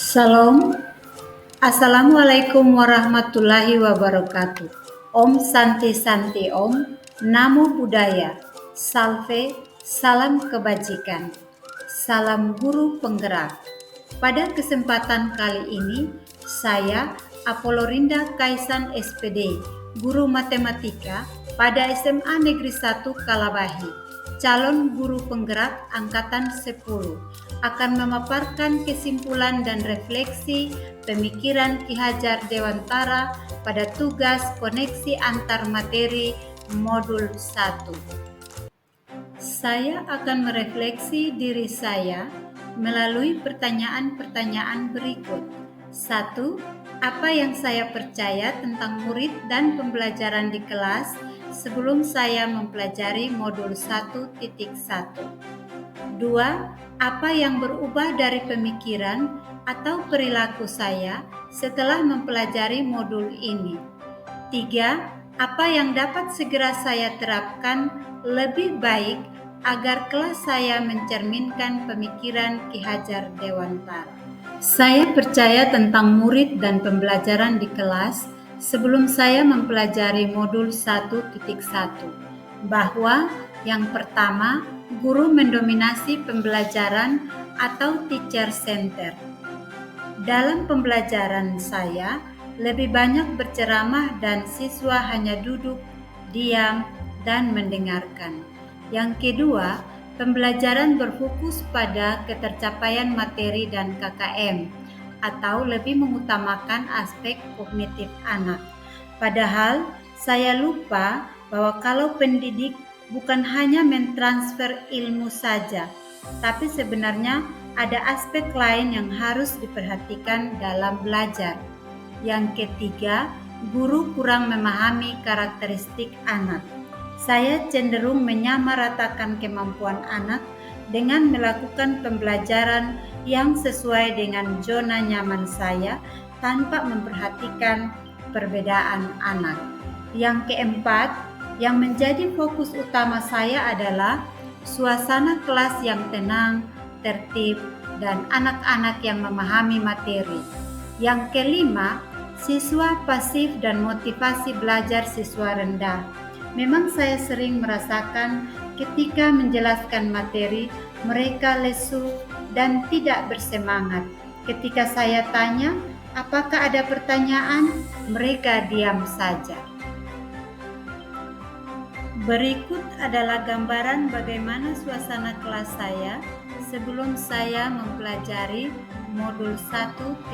Salam, Assalamualaikum warahmatullahi wabarakatuh. Om Santi Santi Om, Namo Buddhaya, Salve, salam kebajikan, salam guru penggerak. Pada kesempatan kali ini, saya Apolorinda Kaisan SPD, guru matematika pada SMA Negeri 1 Kalabahi, calon guru penggerak angkatan 10, akan memaparkan kesimpulan dan refleksi pemikiran Ki Hajar Dewantara pada tugas koneksi antar materi modul 1. Saya akan merefleksi diri saya melalui pertanyaan-pertanyaan berikut. 1. Apa yang saya percaya tentang murid dan pembelajaran di kelas sebelum saya mempelajari modul 1.1? 2. Apa yang berubah dari pemikiran atau perilaku saya setelah mempelajari modul ini? 3. Apa yang dapat segera saya terapkan lebih baik agar kelas saya mencerminkan pemikiran Ki Hajar Dewantara? Saya percaya tentang murid dan pembelajaran di kelas sebelum saya mempelajari modul 1.1, bahwa yang pertama, guru mendominasi pembelajaran atau teacher center. Dalam pembelajaran saya, lebih banyak berceramah dan siswa hanya duduk, diam, dan mendengarkan. Yang kedua, pembelajaran berfokus pada ketercapaian materi dan KKM, atau lebih mengutamakan aspek kognitif anak. Padahal, saya lupa bahwa kalau pendidik bukan hanya mentransfer ilmu saja, tapi sebenarnya ada aspek lain yang harus diperhatikan dalam belajar. Yang ketiga, guru kurang memahami karakteristik anak. Saya cenderung menyamaratakan kemampuan anak dengan melakukan pembelajaran yang sesuai dengan zona nyaman saya tanpa memperhatikan perbedaan anak. Yang keempat, yang menjadi fokus utama saya adalah suasana kelas yang tenang, tertib, dan anak-anak yang memahami materi. Yang kelima, siswa pasif dan motivasi belajar siswa rendah. Memang saya sering merasakan ketika menjelaskan materi, mereka lesu dan tidak bersemangat. Ketika saya tanya, apakah ada pertanyaan? Mereka diam saja. Berikut adalah gambaran bagaimana suasana kelas saya sebelum saya mempelajari modul 1.1.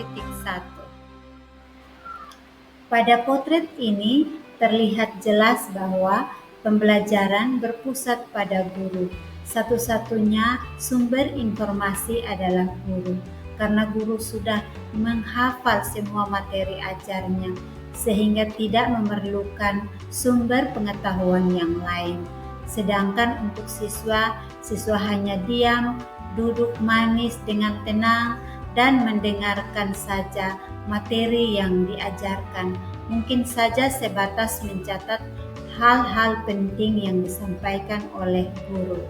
Pada potret ini terlihat jelas bahwa pembelajaran berpusat pada guru. Satu-satunya sumber informasi adalah guru, karena guru sudah menghafal semua materi ajarnya, sehingga tidak memerlukan sumber pengetahuan yang lain. Sedangkan untuk siswa hanya diam, duduk manis dengan tenang, dan mendengarkan saja materi yang diajarkan. Mungkin saja sebatas mencatat hal-hal penting yang disampaikan oleh guru.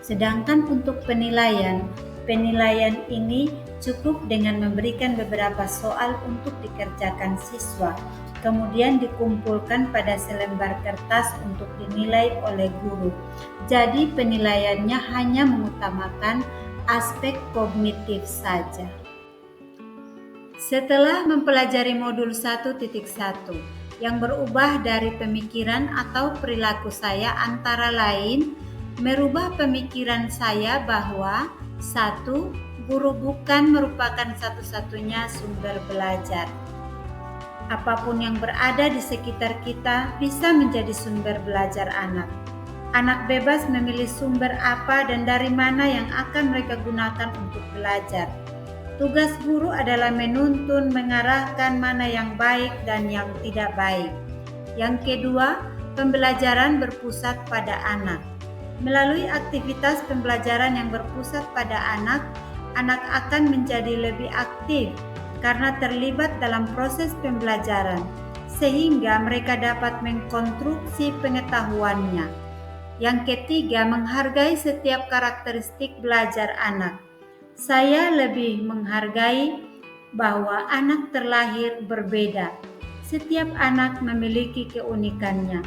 Sedangkan untuk penilaian ini cukup dengan memberikan beberapa soal untuk dikerjakan siswa, kemudian dikumpulkan pada selembar kertas untuk dinilai oleh guru. Jadi penilaiannya hanya mengutamakan aspek kognitif saja. Setelah mempelajari modul 1.1, yang berubah dari pemikiran atau perilaku saya antara lain merubah pemikiran saya bahwa 1. Guru bukan merupakan satu-satunya sumber belajar. Apapun yang berada di sekitar kita bisa menjadi sumber belajar anak. Anak bebas memilih sumber apa dan dari mana yang akan mereka gunakan untuk belajar. Tugas guru adalah menuntun, mengarahkan mana yang baik dan yang tidak baik. Yang kedua, pembelajaran berpusat pada anak. Melalui aktivitas pembelajaran yang berpusat pada anak akan menjadi lebih aktif karena terlibat dalam proses pembelajaran, sehingga mereka dapat mengkonstruksi pengetahuannya. Yang ketiga, menghargai setiap karakteristik belajar anak. Saya lebih menghargai bahwa anak terlahir berbeda. Setiap anak memiliki keunikannya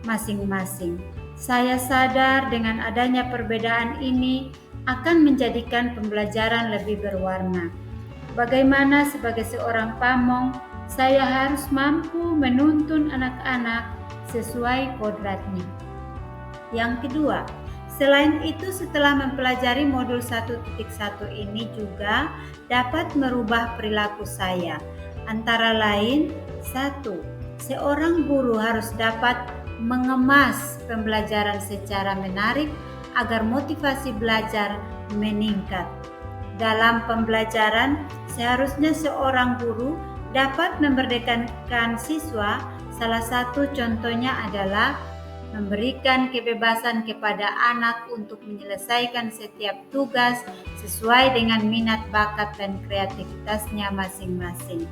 masing-masing. Saya sadar dengan adanya perbedaan ini akan menjadikan pembelajaran lebih berwarna. Bagaimana sebagai seorang pamong, saya harus mampu menuntun anak-anak sesuai kodratnya. Yang kedua, selain itu setelah mempelajari modul 1.1 ini juga dapat merubah perilaku saya. Antara lain, 1. Seorang guru harus dapat mengemas pembelajaran secara menarik agar motivasi belajar meningkat. Dalam pembelajaran, seharusnya seorang guru dapat memerdekakan siswa. Salah satu contohnya adalah memberikan kebebasan kepada anak untuk menyelesaikan setiap tugas sesuai dengan minat, bakat, dan kreativitasnya masing-masing.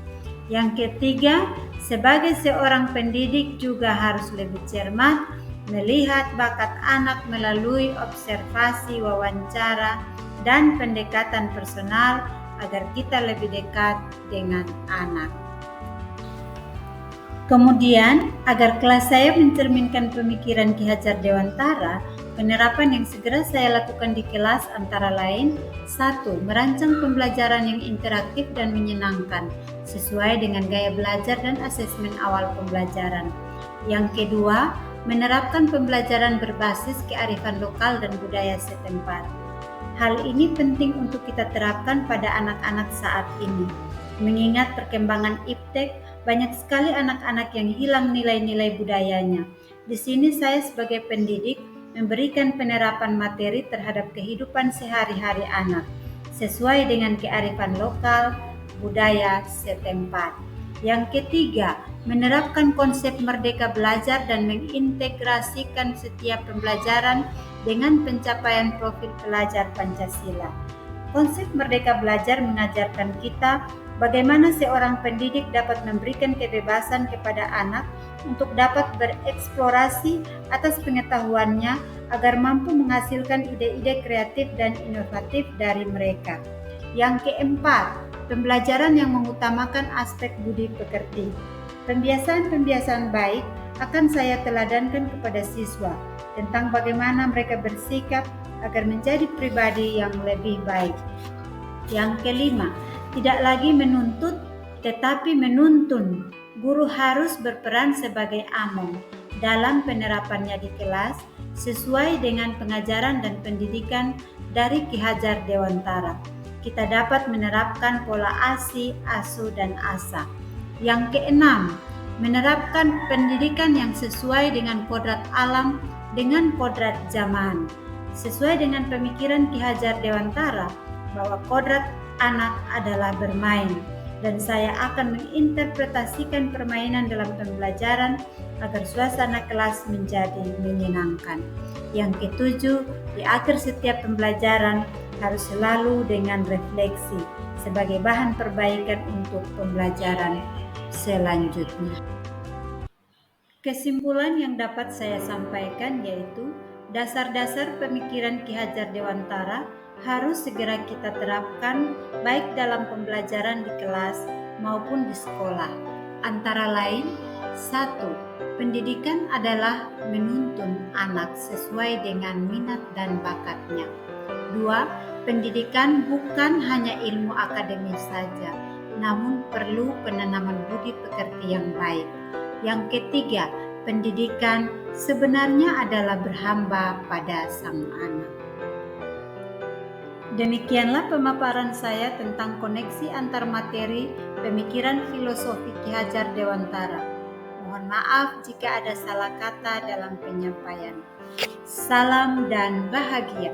Yang ketiga, sebagai seorang pendidik juga harus lebih cermat melihat bakat anak melalui observasi, wawancara, dan pendekatan personal agar kita lebih dekat dengan anak. Kemudian, agar kelas saya mencerminkan pemikiran Ki Hajar Dewantara, penerapan yang segera saya lakukan di kelas antara lain: 1. Merancang pembelajaran yang interaktif dan menyenangkan, sesuai dengan gaya belajar dan asesmen awal pembelajaran. Yang kedua, menerapkan pembelajaran berbasis kearifan lokal dan budaya setempat. Hal ini penting untuk kita terapkan pada anak-anak saat ini. Mengingat perkembangan iptek, banyak sekali anak-anak yang hilang nilai-nilai budayanya. Di sini saya sebagai pendidik memberikan penerapan materi terhadap kehidupan sehari-hari anak, sesuai dengan kearifan lokal, budaya setempat. Yang ketiga, menerapkan konsep merdeka belajar dan mengintegrasikan setiap pembelajaran dengan pencapaian profil pelajar Pancasila. Konsep merdeka belajar mengajarkan kita bagaimana seorang pendidik dapat memberikan kebebasan kepada anak untuk dapat bereksplorasi atas pengetahuannya agar mampu menghasilkan ide-ide kreatif dan inovatif dari mereka. Yang keempat, pembelajaran yang mengutamakan aspek budi pekerti. Pembiasaan-pembiasaan baik akan saya teladankan kepada siswa tentang bagaimana mereka bersikap agar menjadi pribadi yang lebih baik. Yang kelima, tidak lagi menuntut tetapi menuntun. Guru harus berperan sebagai among dalam penerapannya di kelas sesuai dengan pengajaran dan pendidikan dari Ki Hajar Dewantara. Kita dapat menerapkan pola ASI, ASU, dan ASA. Yang keenam, menerapkan pendidikan yang sesuai dengan kodrat alam dengan kodrat zaman. Sesuai dengan pemikiran Ki Hajar Dewantara bahwa kodrat anak adalah bermain, dan saya akan menginterpretasikan permainan dalam pembelajaran agar suasana kelas menjadi menyenangkan. Yang ketujuh, di akhir setiap pembelajaran harus selalu dengan refleksi sebagai bahan perbaikan untuk pembelajaran selanjutnya. Kesimpulan yang dapat saya sampaikan yaitu dasar-dasar pemikiran Ki Hajar Dewantara harus segera kita terapkan baik dalam pembelajaran di kelas maupun di sekolah. Antara lain, 1. Pendidikan adalah menuntun anak sesuai dengan minat dan bakatnya. 2. Pendidikan bukan hanya ilmu akademis saja, namun perlu penanaman budi pekerti yang baik. Yang ketiga, pendidikan sebenarnya adalah berhamba pada sang anak. Demikianlah pemaparan saya tentang koneksi antar materi pemikiran filosofi Ki Hajar Dewantara. Mohon maaf jika ada salah kata dalam penyampaian. Salam dan bahagia.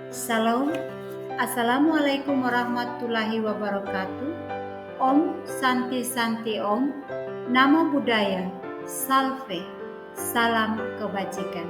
Salam. Assalamualaikum warahmatullahi wabarakatuh. Om Santi Santi Om. Namo Buddhaya. Salve. Salam kebajikan.